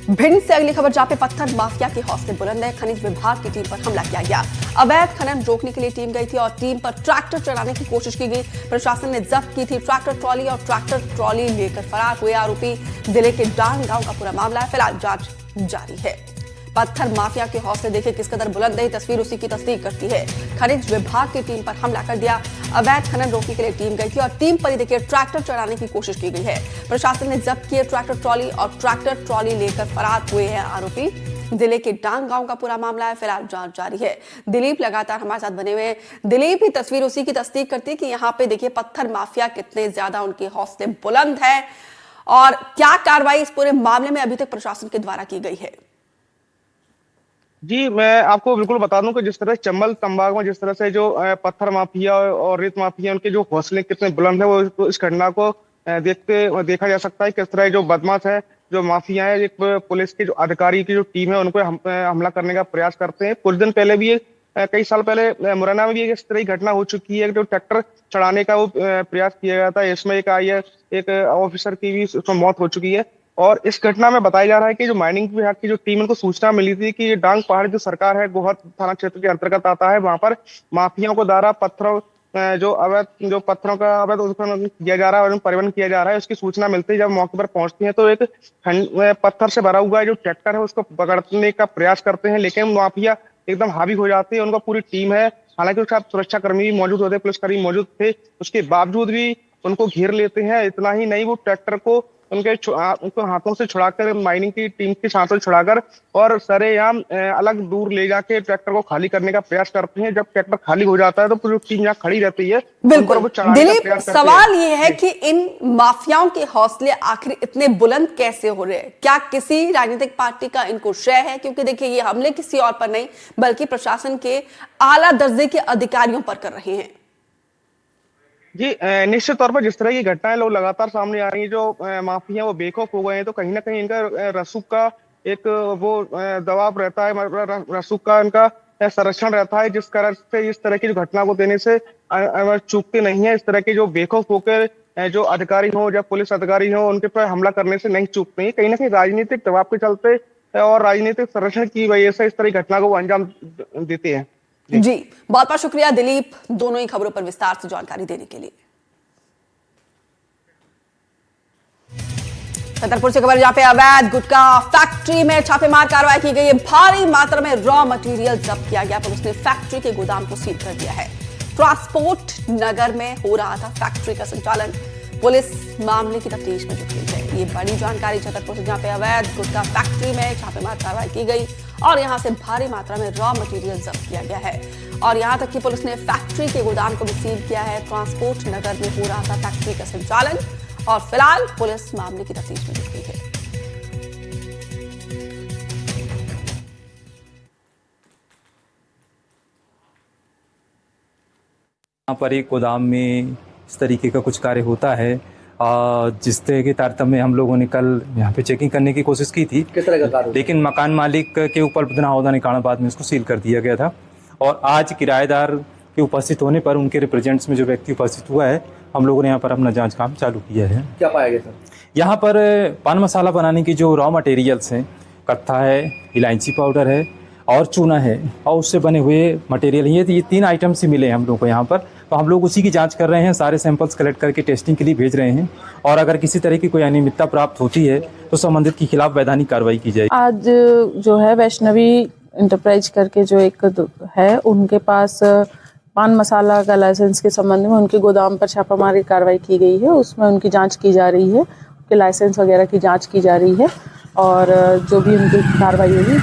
भिंड से अगली खबर, जहां पे पत्थर माफिया के हौसले बुलंद है। खनिज विभाग की टीम पर हमला किया गया। अवैध खनन रोकने के लिए टीम गई थी और टीम पर ट्रैक्टर चढ़ाने की कोशिश की गई। प्रशासन ने जब्त की थी ट्रैक्टर ट्रॉली और ट्रैक्टर ट्रॉली लेकर फरार हुए आरोपी। जिले के डांग गांव का पूरा मामला है, फिलहाल जांच जारी है। पत्थर माफिया के हौसले देखे किस कदर बुलंद है, तस्वीर उसी की तस्दीक करती है। खनिज विभाग की टीम पर हमला कर दिया। अवैध खनन रोकने के लिए टीम गई थी और टीम पर ही देखिए ट्रैक्टर चढ़ाने की कोशिश की गई है। प्रशासन ने जब्त किए ट्रैक्टर ट्रॉली और ट्रैक्टर ट्रॉली लेकर फरार हुए हैं आरोपी। जिले के डांग गांव का पूरा मामला है, फिलहाल जांच जारी है। दिलीप लगातार हमारे साथ बने हुए हैं। दिलीप, ही तस्वीर उसी की तस्दीक करती है कि यहाँ पे देखिए पत्थर माफिया कितने ज्यादा उनके हौसले बुलंद है और क्या कार्रवाई इस पूरे मामले में अभी तक प्रशासन के द्वारा की गई है। जी, मैं आपको बिल्कुल बता दूं कि जिस तरह चंबल संभाग में जिस तरह से जो पत्थर माफिया और रेत माफिया उनके जो हौसले कितने बुलंद है, वो इस घटना को देखा जा सकता है। किस तरह जो बदमाश है, जो माफिया है, एक पुलिस के जो अधिकारी की जो टीम है उनको हमला करने का प्रयास करते हैं। कुछ दिन पहले भी कई साल पहले मुरैना में भी इस तरह की घटना हो चुकी है। जो ट्रैक्टर चढ़ाने का वो प्रयास किया गया था, इसमें एक ऑफिसर की भी उसमें मौत हो चुकी है। और इस घटना में बताया जा रहा है कि जो माइनिंग विभाग की जो टीम, उनको सूचना मिली थी कि डांग पहाड़ जो सरकार है, गोहद थाना क्षेत्र के अंतर्गत आता है, वहां पर माफियाओं को द्वारा जो पत्थरों का अवैध उत्खनन किया जा रहा है और परिवहन किया जा रहा है, उसकी सूचना मिलती है। जब मौके पर पहुंचती है तो एक पत्थर से भरा हुआ जो ट्रैक्टर है उसको पकड़ने का प्रयास करते हैं, लेकिन माफिया एकदम हावी हो जाती है। उनका पूरी टीम है, हालांकि उसके साथ सुरक्षा कर्मी भी मौजूद होते, पुलिसकर्मी मौजूद थे, उसके बावजूद भी उनको घेर लेते हैं। इतना ही नहीं, वो ट्रैक्टर को उनको हाथों से छुड़ाकर, माइनिंग की टीम के हाथों से छुड़ाकर और सरेआम अलग दूर ले जाके ट्रैक्टर को खाली करने का प्रयास करते हैं। जब ट्रैक्टर खाली हो जाता है तो पूरी टीम यहाँ खड़ी रहती है। बिल्कुल दिलीप, सवाल ये है कि इन माफियाओं के हौसले आखिर इतने बुलंद कैसे हो रहे हैं? क्या किसी राजनीतिक पार्टी का इनको श्रेय है? क्योंकि देखिए ये हमले किसी और पर नहीं बल्कि प्रशासन के आला दर्जे के अधिकारियों पर कर रहे हैं। जी, निश्चित तौर पर जिस तरह की घटनाएं लोग लगातार सामने आ रही है, जो माफिया वो बेखौफ हो गए हैं, तो कहीं ना कहीं इनका रसूख का एक दबाव रहता है, रसूख का इनका संरक्षण रहता है, जिस कारण से इस तरह की जो घटना को देने से चूकते नहीं है। इस तरह के जो बेखौफ होकर जो अधिकारी हो या पुलिस अधिकारी हो, उनके पर हमला करने से नहीं चूकते हैं। कहीं ना कहीं राजनीतिक दबाव के चलते और राजनीतिक संरक्षण की वजह से इस तरह की घटना को अंजाम देते हैं। जी, बहुत बहुत शुक्रिया दिलीप, दोनों ही खबरों पर विस्तार से जानकारी देने के लिए। छतरपुर से खबर, जहां पे अवैध गुटखा फैक्ट्री में छापेमार कार्रवाई की गई है। भारी मात्रा में रॉ मटेरियल जब्त किया गया। पुलिस ने फैक्ट्री के गोदाम को सील कर दिया है। ट्रांसपोर्ट नगर में हो रहा था फैक्ट्री का संचालन। पुलिस मामले की तफ्तीश में जुटी है। ये बड़ी जानकारी छतरपुर से, जहां पे अवैध गुटखा फैक्ट्री में छापेमार कार्रवाई की गई और यहां से भारी मात्रा में रॉ मटेरियल जब्त किया गया है। और यहां तक कि पुलिस ने फैक्ट्री के गोदाम को भी सील किया है। ट्रांसपोर्ट नगर में हो रहा था फैक्ट्री का संचालन और फिलहाल पुलिस मामले की तफ्तीश में जुटी है। यहाँ पर एक गोदाम में इस तरीके का कुछ कार्य होता है, जिस तरह के तारतम्य हम लोगों ने कल यहाँ पे चेकिंग करने की कोशिश की थी, किस तरह का कार्य, लेकिन मकान मालिक के ऊपर बिना औहदा निकालने बाद में इसको सील कर दिया गया था। और आज किराएदार के उपस्थित होने पर, उनके रिप्रेजेंट्स में जो व्यक्ति उपस्थित हुआ है, हम लोगों ने यहाँ पर अपना जांच काम चालू किया है। क्या पाया गया सर? यहाँ पर पान मसाला बनाने की जो रॉ मटेरियल्स हैं, कत्था है, इलायची पाउडर है और चूना है, और उससे बने हुए मटेरियल ये 3 आइटम्स ही मिले हैं हम लोग को यहाँ पर। तो हम लोग उसी की जांच कर रहे हैं, सारे सैंपल्स कलेक्ट करके टेस्टिंग के लिए भेज रहे हैं और अगर किसी तरह की कोई अनियमितता प्राप्त होती है तो संबंधित के खिलाफ वैधानिक कार्रवाई की जाएगी। आज जो है वैष्णवी इंटरप्राइज करके जो एक है, उनके पास पान मसाला का लाइसेंस के संबंध में उनके गोदाम पर छापामारी कार्रवाई की गई है। उसमें उनकी जांच की जा रही है, उनके लाइसेंस वगैरह की जांच की जा रही है और जो भी उनकी कार्रवाई होगी